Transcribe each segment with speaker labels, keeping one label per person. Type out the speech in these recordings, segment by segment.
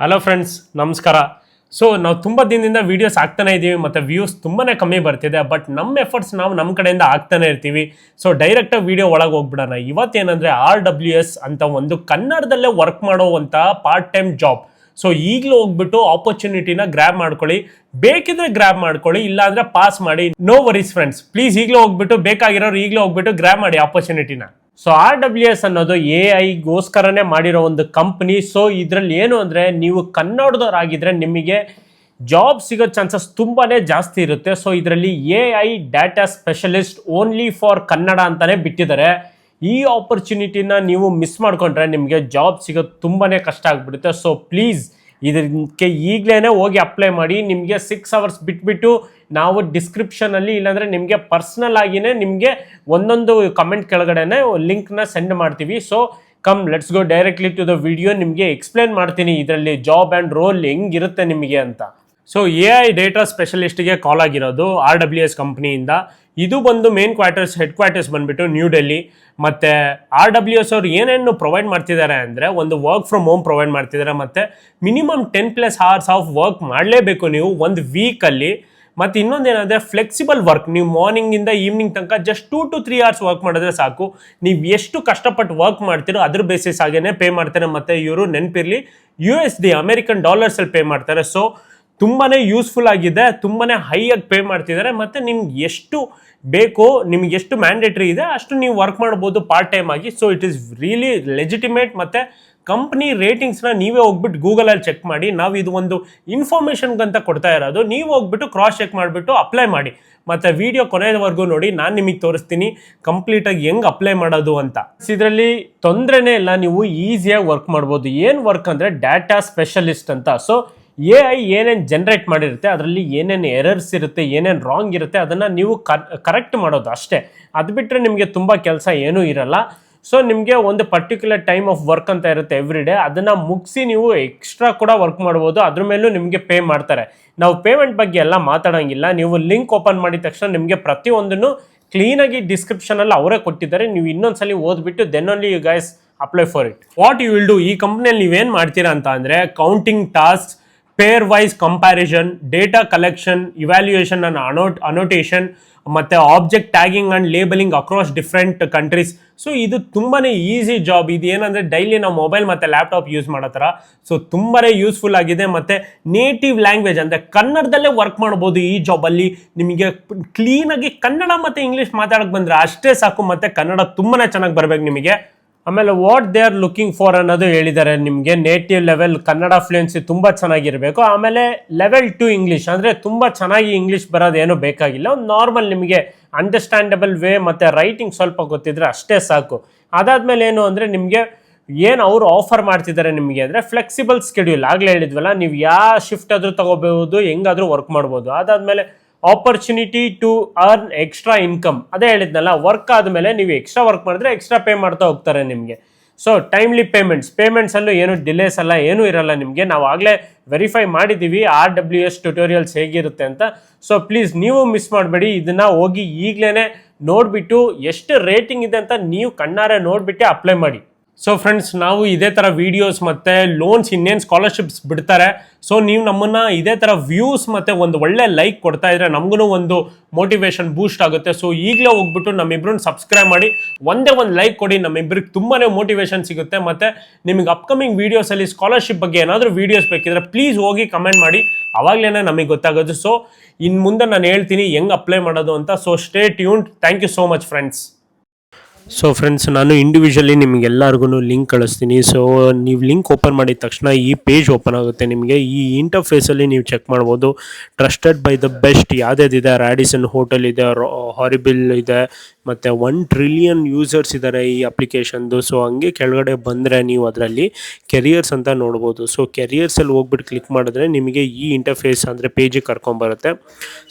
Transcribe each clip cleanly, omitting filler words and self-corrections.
Speaker 1: Hello friends, ನಮಸ್ಕಾರ. So ನಾವು ತುಂಬ ದಿನದಿಂದ ವೀಡಿಯೋಸ್ ಆಗ್ತಾನೆ ಇದ್ದೀವಿ ಮತ್ತು ವ್ಯೂಸ್ ತುಂಬಾ ಕಮ್ಮಿ ಬರ್ತಿದೆ. ಬಟ್ ನಮ್ಮ ಎಫರ್ಟ್ಸ್ ನಾವು ನಮ್ಮ ಕಡೆಯಿಂದ ಆಗ್ತಾನೆ ಇರ್ತೀವಿ. ಸೊ ಡೈರೆಕ್ಟಾಗಿ ವೀಡಿಯೋ ಒಳಗೆ ಹೋಗ್ಬಿಡೋಣ. ಇವತ್ತೇನಂದರೆ RWS ಅಂತ ಒಂದು ಕನ್ನಡದಲ್ಲೇ ವರ್ಕ್ ಮಾಡೋವಂಥ ಪಾರ್ಟ್ ಟೈಮ್ ಜಾಬ್. ಸೊ ಈಗಲೂ ಹೋಗ್ಬಿಟ್ಟು ಆಪರ್ಚುನಿಟಿನ ಗ್ರ್ಯಾಬ್ ಮಾಡ್ಕೊಳ್ಳಿ. ಬೇಕಿದ್ರೆ ಗ್ರ್ಯಾಬ್ ಮಾಡ್ಕೊಳ್ಳಿ, ಇಲ್ಲಾಂದ್ರೆ ಪಾಸ್ ಮಾಡಿ. ನೋ ವರೀಸ್ ಫ್ರೆಂಡ್ಸ್, ಪ್ಲೀಸ್ ಈಗಲೂ ಹೋಗ್ಬಿಟ್ಟು ಬೇಕಾಗಿರೋರು ಈಗಲೂ ಹೋಗ್ಬಿಟ್ಟು ಗ್ರ್ಯಾಬ್ ಮಾಡಿ ಆಪರ್ಚುನಿಟಿನ. ಸೊ RWS ಅನ್ನೋದು AI ಮಾಡಿರೋ ಒಂದು ಕಂಪ್ನಿ. ಸೊ ಇದರಲ್ಲಿ ಏನು ಅಂದರೆ, ನೀವು ಕನ್ನಡದವರಾಗಿದ್ದರೆ ನಿಮಗೆ ಜಾಬ್ ಸಿಗೋ ಚಾನ್ಸಸ್ ತುಂಬಾ ಜಾಸ್ತಿ ಇರುತ್ತೆ. ಸೊ ಇದರಲ್ಲಿ AI data specialist only for Kannada ಅಂತಲೇ ಬಿಟ್ಟಿದ್ದಾರೆ. ಈ ಆಪರ್ಚುನಿಟಿನ ನೀವು ಮಿಸ್ ಮಾಡ್ಕೊಂಡ್ರೆ ನಿಮಗೆ ಜಾಬ್ ಸಿಗೋದು ತುಂಬಾ ಕಷ್ಟ ಆಗಿಬಿಡುತ್ತೆ. ಸೊ ಪ್ಲೀಸ್ ಇದಕ್ಕೆ ಈಗಲೇ ಹೋಗಿ ಅಪ್ಲೈ ಮಾಡಿ. ನಿಮಗೆ 6 ಅವರ್ಸ್ ಬಿಟ್ಬಿಟ್ಟು ನಾವು ಡಿಸ್ಕ್ರಿಪ್ಷನಲ್ಲಿ ಇಲ್ಲಾಂದರೆ ನಿಮಗೆ ಪರ್ಸ್ನಲ್ ಆಗಿನೇ ನಿಮಗೆ ಒಂದೊಂದು ಕಮೆಂಟ್ ಕೆಳಗಡೆನೆ ಲಿಂಕ್ನ ಸೆಂಡ್ ಮಾಡ್ತೀವಿ. So come let's go directly to the video. ನಿಮಗೆ ಎಕ್ಸ್ಪ್ಲೇನ್ ಮಾಡ್ತೀನಿ ಇದರಲ್ಲಿ ಜಾಬ್ ಆ್ಯಂಡ್ ರೋಲ್ ಹೆಂಗಿರುತ್ತೆ ನಿಮಗೆ ಅಂತ. ಸೊ AI ಡೇಟಾ ಸ್ಪೆಷಲಿಸ್ಟ್ಗೆ ಕಾಲ್ ಆಗಿರೋದು RWS ಕಂಪ್ನಿಯಿಂದ. ಇದು ಬಂದು ಮೇನ್ ಕ್ವಾರ್ಟರ್ಸ್, ಹೆಡ್ ಕ್ವಾರ್ಟರ್ಸ್ ಬಂದುಬಿಟ್ಟು ನ್ಯೂ ಡೆಲ್ಲಿ. ಮತ್ತು RWS ಅವ್ರು ಏನೇನು ಪ್ರೊವೈಡ್ ಮಾಡ್ತಿದ್ದಾರೆ ಅಂದರೆ, ಒಂದು ವರ್ಕ್ ಫ್ರಮ್ ಹೋಮ್ ಪ್ರೊವೈಡ್ ಮಾಡ್ತಿದ್ದಾರೆ. ಮತ್ತು ಮಿನಿಮಮ್ 10+ hours ಆಫ್ ವರ್ಕ್ ಮಾಡಲೇಬೇಕು ನೀವು ಒಂದು ವೀಕಲ್ಲಿ. ಮತ್ತು ಇನ್ನೊಂದೇನಂದರೆ ಫ್ಲೆಕ್ಸಿಬಲ್ ವರ್ಕ್. ನೀವು ಮಾರ್ನಿಂಗಿಂದ ಈವ್ನಿಂಗ್ ತನಕ ಜಸ್ಟ್ 2 to 3 hours ವರ್ಕ್ ಮಾಡಿದ್ರೆ ಸಾಕು. ನೀವು ಎಷ್ಟು ಕಷ್ಟಪಟ್ಟು ವರ್ಕ್ ಮಾಡ್ತೀರೋ ಅದ್ರ ಬೇಸಿಸ್ ಆಗೇ ಪೇ ಮಾಡ್ತಾರೆ. ಮತ್ತು ಇವರು ನೆನಪಿರಲಿ USD ಅಮೆರಿಕನ್ ಡಾಲರ್ಸಲ್ಲಿ ಪೇ ಮಾಡ್ತಾರೆ. ಸೊ ತುಂಬಾ ಯೂಸ್ಫುಲ್ ಆಗಿದೆ, ತುಂಬಾ ಹೈಯಾಗಿ ಪೇ ಮಾಡ್ತಿದ್ದಾರೆ. ಮತ್ತು ನಿಮ್ಗೆ ಎಷ್ಟು ಬೇಕೋ, ನಿಮ್ಗೆ ಎಷ್ಟು ಮ್ಯಾಂಡೇಟ್ರಿ ಇದೆ ಅಷ್ಟು ನೀವು ವರ್ಕ್ ಮಾಡ್ಬೋದು ಪಾರ್ಟ್ ಟೈಮ್ ಆಗಿ. So it is really legitimate. ಮತ್ತು ಕಂಪ್ನಿ ರೇಟಿಂಗ್ಸ್ನ ನೀವೇ ಹೋಗ್ಬಿಟ್ಟು ಗೂಗಲಲ್ಲಿ ಚೆಕ್ ಮಾಡಿ. ನಾವು ಇದು ಒಂದು ಇನ್ಫಾರ್ಮೇಷನ್ಗಂತ ಕೊಡ್ತಾ ಇರೋದು. ನೀವು ಹೋಗ್ಬಿಟ್ಟು ಕ್ರಾಸ್ ಚೆಕ್ ಮಾಡಿಬಿಟ್ಟು ಅಪ್ಲೈ ಮಾಡಿ. ಮತ್ತು ವಿಡಿಯೋ ಕೊನೆಯವರೆಗೂ ನೋಡಿ, ನಾನು ನಿಮಗೆ ತೋರಿಸ್ತೀನಿ ಕಂಪ್ಲೀಟಾಗಿ ಹೆಂಗೆ ಅಪ್ಲೈ ಮಾಡೋದು ಅಂತ. ಇದರಲ್ಲಿ ತೊಂದರೆನೇ ಇಲ್ಲ, ನೀವು ಈಸಿಯಾಗಿ ವರ್ಕ್ ಮಾಡ್ಬೋದು. ಏನು ವರ್ಕ್ ಅಂದರೆ ಡಾಟಾ ಸ್ಪೆಷಲಿಸ್ಟ್ ಅಂತ. ಸೊ AI ಏನೇನು ಜನ್ರೇಟ್ ಮಾಡಿರುತ್ತೆ, ಅದರಲ್ಲಿ ಏನೇನು ಎರರ್ಸ್ ಇರುತ್ತೆ, ಏನೇನು ರಾಂಗ್ ಇರುತ್ತೆ, ಅದನ್ನು ನೀವು ಕರೆಕ್ಟ್ ಮಾಡೋದು ಅಷ್ಟೇ. ಅದು ಬಿಟ್ಟರೆ ನಿಮಗೆ ತುಂಬ ಕೆಲಸ ಏನೂ ಇರಲ್ಲ. ಸೊ ನಿಮಗೆ ಒಂದು ಪರ್ಟಿಕ್ಯುಲರ್ ಟೈಮ್ ಆಫ್ ವರ್ಕ್ ಅಂತ ಇರುತ್ತೆ ಎವ್ರಿ ಡೇ. ಅದನ್ನು ಮುಗಿಸಿ ನೀವು ಎಕ್ಸ್ಟ್ರಾ ಕೂಡ ವರ್ಕ್ ಮಾಡ್ಬೋದು. ಅದ್ರ ಮೇಲೂ ನಿಮಗೆ ಪೇ ಮಾಡ್ತಾರೆ. ನಾವು ಪೇಮೆಂಟ್ ಬಗ್ಗೆ ಎಲ್ಲ ಮಾತಾಡೋಂಗಿಲ್ಲ. ನೀವು ಲಿಂಕ್ ಓಪನ್ ಮಾಡಿದ ತಕ್ಷಣ ನಿಮಗೆ ಪ್ರತಿಯೊಂದನ್ನು ಕ್ಲೀನಾಗಿ ಡಿಸ್ಕ್ರಿಪ್ಷನಲ್ಲಿ ಅವರೇ ಕೊಟ್ಟಿದ್ದಾರೆ. ನೀವು ಇನ್ನೊಂದ್ಸಲಿ ಓದ್ಬಿಟ್ಟು then only you guys apply for it. What you will do, ಈ ಕಂಪ್ನಿಯಲ್ಲಿ ನೀವೇನು ಮಾಡ್ತೀರಾ ಅಂತ ಅಂದರೆ, counting task, pair wise comparison, data collection, evaluation and annotation, ಮತ್ತು object tagging and labelling across different countries. So ಇದು ತುಂಬಾ ಈಸಿ ಜಾಬ್. ಇದು ಏನಂದರೆ ಡೈಲಿ ನಾವು ಮೊಬೈಲ್ ಮತ್ತು ಲ್ಯಾಪ್ಟಾಪ್ ಯೂಸ್ ಮಾಡೋ ಥರ. ಸೊ ತುಂಬಾ ಯೂಸ್ಫುಲ್ ಆಗಿದೆ. ಮತ್ತು ನೇಟಿವ್ ಲ್ಯಾಂಗ್ವೇಜ್ ಅಂದರೆ ಕನ್ನಡದಲ್ಲೇ ವರ್ಕ್ ಮಾಡ್ಬೋದು ಈ ಜಾಬಲ್ಲಿ. ನಿಮಗೆ ಕ್ಲೀನಾಗಿ ಕನ್ನಡ ಮತ್ತು ಇಂಗ್ಲೀಷ್ ಮಾತಾಡೋಕ್ಕೆ ಬಂದರೆ ಅಷ್ಟೇ ಸಾಕು. ಮತ್ತು ಕನ್ನಡ ತುಂಬಾ ಚೆನ್ನಾಗಿ ಬರಬೇಕು ನಿಮಗೆ. ಆಮೇಲೆ what they are looking for ಅನ್ನೋದು ಹೇಳಿದ್ದಾರೆ. ನಿಮಗೆ ನೇಟಿವ್ ಲೆವೆಲ್ ಕನ್ನಡ ಫ್ಲೂಯೆನ್ಸಿ ತುಂಬ ಚೆನ್ನಾಗಿರಬೇಕು. ಆಮೇಲೆ ಲೆವೆಲ್ 2 ಇಂಗ್ಲೀಷ್, ಅಂದರೆ ತುಂಬ ಚೆನ್ನಾಗಿ ಇಂಗ್ಲೀಷ್ ಬರೋದೇನೂ ಬೇಕಾಗಿಲ್ಲ. ಒಂದು ನಾರ್ಮಲ್ ನಿಮಗೆ ಅಂಡರ್ಸ್ಟ್ಯಾಂಡಬಲ್ ವೇ ಮತ್ತು ರೈಟಿಂಗ್ ಸ್ವಲ್ಪ ಗೊತ್ತಿದ್ರೆ ಅಷ್ಟೇ ಸಾಕು. ಅದಾದಮೇಲೆ ಏನು ಅಂದರೆ, ನಿಮಗೆ ಏನು ಅವರು ಆಫರ್ ಮಾಡ್ತಿದ್ದಾರೆ ನಿಮಗೆ ಅಂದರೆ ಫ್ಲೆಕ್ಸಿಬಲ್ ಸ್ಕೆಡ್ಯೂಲ್. ಆಗಲೇ ಹೇಳಿದ್ವಲ್ಲ, ನೀವು ಯಾವ ಶಿಫ್ಟ್ ಆದರೂ ತೊಗೋಬೋದು, ಹೆಂಗಾದರೂ ವರ್ಕ್ ಮಾಡ್ಬೋದು. ಅದಾದಮೇಲೆ opportunity to earn extra income. ಅದೇ ಹೇಳಿದ್ನಲ್ಲ, ವರ್ಕ್ ಆದಮೇಲೆ ನೀವು ಎಕ್ಸ್ಟ್ರಾ ವರ್ಕ್ ಮಾಡಿದ್ರೆ ಎಕ್ಸ್ಟ್ರಾ ಪೇ ಮಾಡ್ತಾ ಹೋಗ್ತಾರೆ ನಿಮಗೆ. ಸೊ ಟೈಮ್ಲಿ ಪೇಮೆಂಟ್ಸಲ್ಲೂ ಏನು ಡಿಲೇಸ್ ಅಲ್ಲ, ಏನೂ ಇರಲ್ಲ ನಿಮಗೆ. ನಾವು ಆಗಲೇ ವೆರಿಫೈ ಮಾಡಿದ್ದೀವಿ RWS ಟ್ಯುಟೋರಿಯಲ್ಸ್ ಹೇಗಿರುತ್ತೆ ಅಂತ. ಸೊ ಪ್ಲೀಸ್ ನೀವು ಮಿಸ್ ಮಾಡಬೇಡಿ. ಇದನ್ನು ಹೋಗಿ ಈಗಲೇ ನೋಡಿಬಿಟ್ಟು ಎಷ್ಟು ರೇಟಿಂಗ್ ಇದೆ ಅಂತ ನೀವು ಕಣ್ಣಾರೆ ನೋಡಿಬಿಟ್ಟೆ ಅಪ್ಲೈ ಮಾಡಿ. ಸೊ ಫ್ರೆಂಡ್ಸ್, ನಾವು ಇದೇ ಥರ ವೀಡಿಯೋಸ್ ಮತ್ತು ಲೋನ್ಸ್, ಇನ್ನೇನು ಸ್ಕಾಲರ್ಶಿಪ್ಸ್ ಬಿಡ್ತಾರೆ. ಸೊ ನೀವು ನಮ್ಮನ್ನು ಇದೇ ಥರ ವ್ಯೂಸ್ ಮತ್ತು ಒಂದು ಒಳ್ಳೆ ಲೈಕ್ ಕೊಡ್ತಾ ಇದ್ರೆ ನಮಗೂ ಒಂದು ಮೋಟಿವೇಶನ್ ಬೂಸ್ಟ್ ಆಗುತ್ತೆ. ಸೊ ಈಗಲೇ ಹೋಗ್ಬಿಟ್ಟು ನಮ್ಮಿಬ್ಬರನ್ನ ಸಬ್ಸ್ಕ್ರೈಬ್ ಮಾಡಿ, ಒಂದೇ ಒಂದು ಲೈಕ್ ಕೊಡಿ. ನಮ್ಮಿಬ್ಬರಿಗೆ ತುಂಬಾ ಮೋಟಿವೇಶನ್ ಸಿಗುತ್ತೆ. ಮತ್ತು ನಿಮಗೆ ಅಪ್ಕಮಿಂಗ್ ವೀಡಿಯೋಸಲ್ಲಿ ಸ್ಕಾಲರ್ಶಿಪ್ ಬಗ್ಗೆ ಏನಾದರೂ ವೀಡಿಯೋಸ್ ಬೇಕಿದ್ರೆ ಪ್ಲೀಸ್ ಹೋಗಿ ಕಮೆಂಟ್ ಮಾಡಿ, ಅವಾಗಲೇ ನಮಗೆ ಗೊತ್ತಾಗೋದು. ಸೊ ಇನ್ನು ಮುಂದೆ ನಾನು ಹೇಳ್ತೀನಿ ಹೆಂಗೆ ಅಪ್ಲೈ ಮಾಡೋದು ಅಂತ. So stay tuned. Thank you so much friends. So friends, ನಾನು ಇಂಡಿವಿಜುವಲಿ ನಿಮಗೆಲ್ಲರಿಗೂ ಲಿಂಕ್ ಕಳಿಸ್ತೀನಿ. ಸೊ ನೀವು ಲಿಂಕ್ ಓಪನ್ ಮಾಡಿದ ತಕ್ಷಣ ಈ ಪೇಜ್ ಓಪನ್ ಆಗುತ್ತೆ ನಿಮಗೆ. ಈ ಇಂಟರ್ಫೇಸಲ್ಲಿ ನೀವು ಚೆಕ್ ಮಾಡ್ಬೋದು. ಟ್ರಸ್ಟೆಡ್ ಬೈ ದ ಬೆಸ್ಟ್ ಯಾವುದಿದೆ, ರ್ಯಾಡಿಸನ್ ಹೋಟೆಲ್ ಇದೆ, ಹಾರಿಬಿಲ್ ಇದೆ, ಮತ್ತು 1 ಟ್ರಿಲಿಯನ್ ಯೂಸರ್ಸ್ ಇದ್ದಾರೆ ಈ ಅಪ್ಲಿಕೇಶನ್ದು. ಸೊ ಹಂಗೆ ಕೆಳಗಡೆ ಬಂದರೆ ನೀವು ಅದರಲ್ಲಿ ಕೆರಿಯರ್ಸ್ ಅಂತ ನೋಡ್ಬೋದು. ಸೊ ಕೆರಿಯರ್ಸಲ್ಲಿ ಹೋಗ್ಬಿಟ್ಟು ಕ್ಲಿಕ್ ಮಾಡಿದ್ರೆ ನಿಮಗೆ ಈ ಇಂಟರ್ಫೇಸ್ ಅಂದರೆ ಪೇಜಿಗೆ ಕರ್ಕೊಂಬರುತ್ತೆ.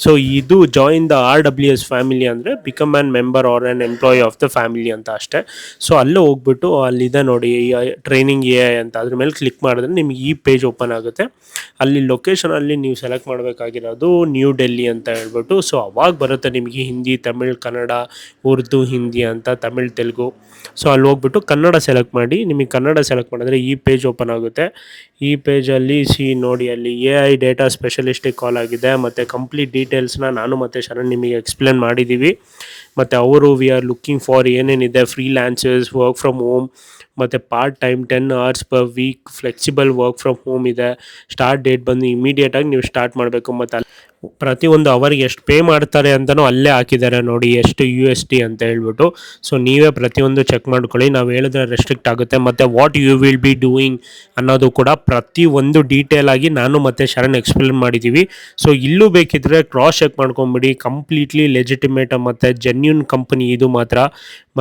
Speaker 1: ಸೊ ಇದು ಜಾಯಿನ್ ದ RWS ಫ್ಯಾಮಿಲಿ ಅಂದರೆ become an member or an employee of the family ಅಂತ ಅಷ್ಟೇ. ಸೊ ಅಲ್ಲೇ ಹೋಗ್ಬಿಟ್ಟು ಅಲ್ಲಿದೆ ನೋಡಿ ಟ್ರೈನಿಂಗ್ AI ಅಂತ, ಅದ್ರ ಮೇಲೆ ಕ್ಲಿಕ್ ಮಾಡಿದ್ರೆ ನಿಮ್ಗೆ ಈ ಪೇಜ್ ಓಪನ್ ಆಗುತ್ತೆ. ಅಲ್ಲಿ ಲೊಕೇಶನಲ್ಲಿ ನೀವು ಸೆಲೆಕ್ಟ್ ಮಾಡಬೇಕಾಗಿರೋದು ನ್ಯೂ ಡೆಲ್ಲಿ ಅಂತ ಹೇಳ್ಬಿಟ್ಟು. ಸೊ ಅವಾಗ ಬರುತ್ತೆ ನಿಮಗೆ ಹಿಂದಿ, ತಮಿಳ್, ಕನ್ನಡ, ಉರ್ದು, ಹಿಂದಿ ಅಂತ, ತಮಿಳ್, ತೆಲುಗು. ಸೊ ಅಲ್ಲಿ ಹೋಗ್ಬಿಟ್ಟು ಕನ್ನಡ ಸೆಲೆಕ್ಟ್ ಮಾಡಿ. ನಿಮಗೆ ಕನ್ನಡ ಸೆಲೆಕ್ಟ್ ಮಾಡಿದ್ರೆ ಈ ಪೇಜ್ ಓಪನ್ ಆಗುತ್ತೆ. ಈ ಪೇಜಲ್ಲಿ ನೋಡಿ, ಅಲ್ಲಿ AI ಡೇಟಾ ಸ್ಪೆಷಲಿಸ್ಟಿಗೆ ಕಾಲ್ ಆಗಿದೆ, ಮತ್ತು ಕಂಪ್ಲೀಟ್ ಡೀಟೇಲ್ಸ್ನ ನಾನು ಮತ್ತು ಶರಣ್ ನಿಮಗೆ ಎಕ್ಸ್ಪ್ಲೇನ್ ಮಾಡಿದ್ದೀವಿ. ಮತ್ತು ಅವರು ವಿ ಆರ್ ಲುಕ್ಕಿಂಗ್ ಫಾರ್ ಏನೇನಿದೆ, ಫ್ರೀಲ್ಯಾನ್ಸರ್ಸ್, ವರ್ಕ್ ಫ್ರಮ್ ಹೋಮ್, ಮತ್ತು part time 10 hours per week, flexible work from home ಇದೆ. ಸ್ಟಾರ್ಟ್ ಡೇಟ್ ಬಂದು ಇಮಿಡಿಯೇಟಾಗಿ ನೀವು ಸ್ಟಾರ್ಟ್ ಮಾಡಬೇಕು. ಮತ್ತು ಅಲ್ಲಿ ಪ್ರತಿಯೊಂದು ಅವರಿಗೆ ಎಷ್ಟು ಪೇ ಮಾಡ್ತಾರೆ ಅಂತಲೂ ಅಲ್ಲೇ ಹಾಕಿದ್ದಾರೆ ನೋಡಿ, ಎಷ್ಟು USD ಅಂತ ಹೇಳ್ಬಿಟ್ಟು. ಸೊ ನೀವೇ ಪ್ರತಿಯೊಂದು ಚೆಕ್ ಮಾಡ್ಕೊಳ್ಳಿ. ನಾವು ಹೇಳಿದ್ರೆ ರೆಸ್ಟ್ರಿಕ್ಟ್ ಆಗುತ್ತೆ. ಮತ್ತು what you will be doing ಅನ್ನೋದು ಕೂಡ ಪ್ರತಿಯೊಂದು ಡೀಟೇಲ್ ಆಗಿ ನಾನು ಮತ್ತು ಶರಣ್ ಎಕ್ಸ್ಪ್ಲೇನ್ ಮಾಡಿದ್ದೀವಿ. ಸೊ ಇಲ್ಲೂ ಬೇಕಿದ್ರೆ ಕ್ರಾಸ್ ಚೆಕ್ ಮಾಡ್ಕೊಂಬಿಡಿ. ಕಂಪ್ಲೀಟ್ಲಿ ಲೆಜಿಟಿಮೇಟ್ ಮತ್ತು ಜೆನ್ಯೂನ್ ಕಂಪನಿ ಇದು ಮಾತ್ರ.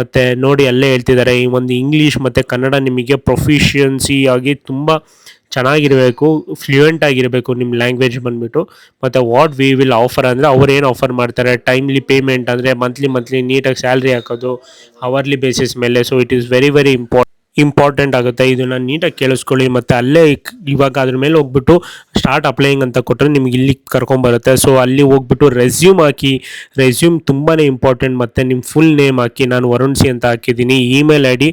Speaker 1: ಮತ್ತು ನೋಡಿ ಅಲ್ಲೇ ಹೇಳ್ತಿದ್ದಾರೆ, ಈ ಒಂದು ಇಂಗ್ಲೀಷ್ ಮತ್ತು ಕನ್ನಡ ನಿಮಗೆ ಪ್ರೊಫಿಷಿಯನ್ಸಿ ಆಗಿ ತುಂಬ ಚೆನ್ನಾಗಿರಬೇಕು, ಫ್ಲೂಯೆಂಟ್ ಆಗಿರಬೇಕು ನಿಮ್ಮ ಲ್ಯಾಂಗ್ವೇಜ್ ಬಂದುಬಿಟ್ಟು. ಮತ್ತು ವಾಟ್ ವಿ ವಿಲ್ ಆಫರ್ ಅಂದರೆ ಅವ್ರು ಏನು ಆಫರ್ ಮಾಡ್ತಾರೆ, ಟೈಮ್ಲಿ ಪೇಮೆಂಟ್ ಅಂದರೆ ಮಂತ್ಲಿ ನೀಟಾಗಿ ಸ್ಯಾಲ್ರಿ ಹಾಕೋದು ಅವರ್ಲಿ ಬೇಸಿಸ್ ಮೇಲೆ. So it is very very important ಆಗುತ್ತೆ. ಇದನ್ನು ನೀಟಾಗಿ ಕೇಳಿಸ್ಕೊಳ್ಳಿ. ಮತ್ತು ಅಲ್ಲೇ ಇವಾಗ ಅದ್ರ ಮೇಲೆ ಹೋಗ್ಬಿಟ್ಟು ಸ್ಟಾರ್ಟ್ ಅಪ್ಲೈಯಿಂಗ್ ಅಂತ ಕೊಟ್ಟರೆ ನಿಮ್ಗೆ ಇಲ್ಲಿ ಕರ್ಕೊಂಬರುತ್ತೆ. ಸೊ ಅಲ್ಲಿ ಹೋಗ್ಬಿಟ್ಟು ರೆಸ್ಯೂಮ್ ಹಾಕಿ. ರೆಸ್ಯೂಮ್ ತುಂಬಾ ಇಂಪಾರ್ಟೆಂಟ್. ಮತ್ತು ನಿಮ್ಮ ಫುಲ್ ನೇಮ್ ಹಾಕಿ. ನಾನು ವರುಣ್ ಸಿ ಅಂತ ಹಾಕಿದ್ದೀನಿ. ಇಮೇಲ್ ID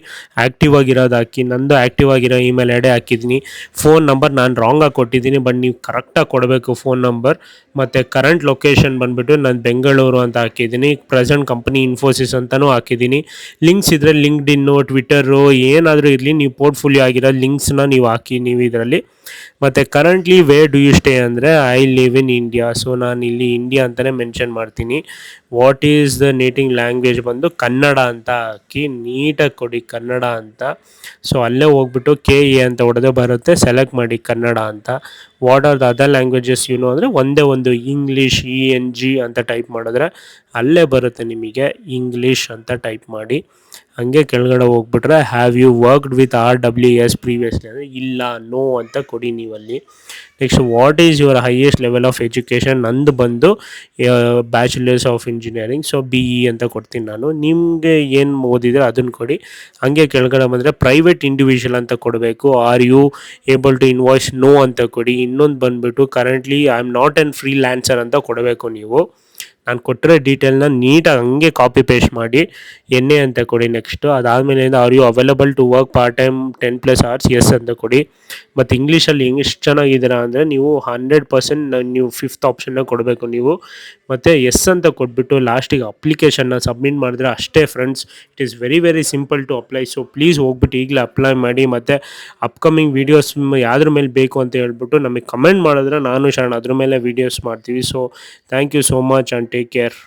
Speaker 1: ಆ್ಯಕ್ಟಿವ್ ಆಗಿರೋದು ಹಾಕಿ. ನಂದು ಆ್ಯಕ್ಟಿವ್ ಆಗಿರೋ ಇಮೇಲ್ ID ಹಾಕಿದ್ದೀನಿ. ಫೋನ್ ನಂಬರ್ ನಾನು ರಾಂಗಾಗಿ ಕೊಟ್ಟಿದ್ದೀನಿ, ಬಟ್ ನೀವು ಕರೆಕ್ಟಾಗಿ ಕೊಡಬೇಕು ಫೋನ್ ನಂಬರ್. ಮತ್ತು ಕರೆಂಟ್ ಲೊಕೇಶನ್ ಬಂದುಬಿಟ್ಟು ನಾನು ಬೆಂಗಳೂರು ಅಂತ ಹಾಕಿದ್ದೀನಿ. ಪ್ರೆಸೆಂಟ್ ಕಂಪನಿ ಇನ್ಫೋಸಿಸ್ ಅಂತಲೂ ಹಾಕಿದ್ದೀನಿ. ಲಿಂಕ್ಸ್ ಇದ್ದರೆ ಲಿಂಕ್ಡ್ಇನ್ನು, ಟ್ವಿಟ್ಟರು ಏನಾದರೂ ಇರಲಿ, ನೀವು ಪೋರ್ಟ್ಫೋಲಿಯೋ ಆಗಿರೋ ಲಿಂಕ್ಸ್ನ ನೀವು ಹಾಕಿ ನೀವು ಇದರಲ್ಲಿ. ಮತ್ತು currently where do you stay ಅಂದರೆ I live in India. So ನಾನು ಇಲ್ಲಿ ಇಂಡಿಯಾ ಅಂತಲೇ ಮೆನ್ಷನ್ ಮಾಡ್ತೀನಿ. What is the native language ಬಂದು ಕನ್ನಡ ಅಂತ ಹಾಕಿ ನೀಟಾಗಿ ಕೊಡಿ, ಕನ್ನಡ ಅಂತ. ಸೊ ಅಲ್ಲೇ ಹೋಗ್ಬಿಟ್ಟು KA ಅಂತ ಹೊಡೆದೇ ಬರುತ್ತೆ, ಸೆಲೆಕ್ಟ್ ಮಾಡಿ ಕನ್ನಡ ಅಂತ. What are the other languages ಅಂದರೆ ಒಂದೇ ಒಂದು ಇಂಗ್ಲೀಷ್, ENG ಅಂತ ಟೈಪ್ ಮಾಡಿದ್ರೆ ಅಲ್ಲೇ ಬರುತ್ತೆ ನಿಮಗೆ, ಇಂಗ್ಲೀಷ್ ಅಂತ ಟೈಪ್ ಮಾಡಿ. ಹಂಗೆ ಕೆಳಗಡೆ ಹೋಗ್ಬಿಟ್ರೆ have you worked with RWS previously ಅಂದರೆ ಇಲ್ಲ, ನೋ ಅಂತ ಕೊಡಿ ನೀವಲ್ಲಿ. Next what is your highest level of education. ನಂದು ಬಂದು bachelors of engineering, so BE ಅಂತ ಕೊಡ್ತೀನಿ ನಾನು. ನಿಮಗೆ ಏನು ಓದಿದ್ರೆ ಅದನ್ನು ಕೊಡಿ. ಹಂಗೆ ಕೆಳಗಡೆ ಬಂದರೆ ಪ್ರೈವೇಟ್ ಇಂಡಿವಿಜುವಲ್ ಅಂತ ಕೊಡಬೇಕು. Are you able to invoice, no ಅಂತ ಕೊಡಿ. ಇನ್ನೊಂದು ಬಂದುಬಿಟ್ಟು currently I am not an freelancer ಅಂತ ಕೊಡಬೇಕು ನೀವು. ನಾನು ಕೊಟ್ಟಿರೋ ಡೀಟೇಲ್ನ ನೀಟಾಗಿ ಹಂಗೆ ಕಾಪಿ ಪೇಸ್ಟ್ ಮಾಡಿ NA ಅಂತ ಕೊಡಿ. ನೆಕ್ಸ್ಟು ಅದಾದಮೇಲೆ are you available to work part time 10+ hours, yes ಅಂತ ಕೊಡಿ. ಮತ್ತು ಇಂಗ್ಲೀಷಲ್ಲಿ ಎಷ್ಟು ಚೆನ್ನಾಗಿದ್ದೀರಾ ಅಂದರೆ ನೀವು 100% ನೀವು 5th ಆಪ್ಷನ್ನ ಕೊಡಬೇಕು ನೀವು. ಮತ್ತು ಎಸ್ ಅಂತ ಕೊಟ್ಬಿಟ್ಟು ಲಾಸ್ಟಿಗೆ ಅಪ್ಲಿಕೇಶನ್ನ ಸಬ್ಮಿಟ್ ಮಾಡಿದ್ರೆ ಅಷ್ಟೇ friends. It is very very simple to apply. So please ಹೋಗ್ಬಿಟ್ಟು ಈಗಲೇ ಅಪ್ಲೈ ಮಾಡಿ. ಮತ್ತು ಅಪ್ಕಮಿಂಗ್ ವೀಡಿಯೋಸ್ ಯಾವ್ದ್ರ ಮೇಲೆ ಬೇಕು ಅಂತ ಹೇಳ್ಬಿಟ್ಟು ನಮಗೆ ಕಮೆಂಟ್ ಮಾಡಿದ್ರೆ ನಾನು ಶರಣ್ ಅದ್ರ ಮೇಲೆ ವೀಡಿಯೋಸ್ ಮಾಡ್ತೀವಿ. So thank you so much and take care.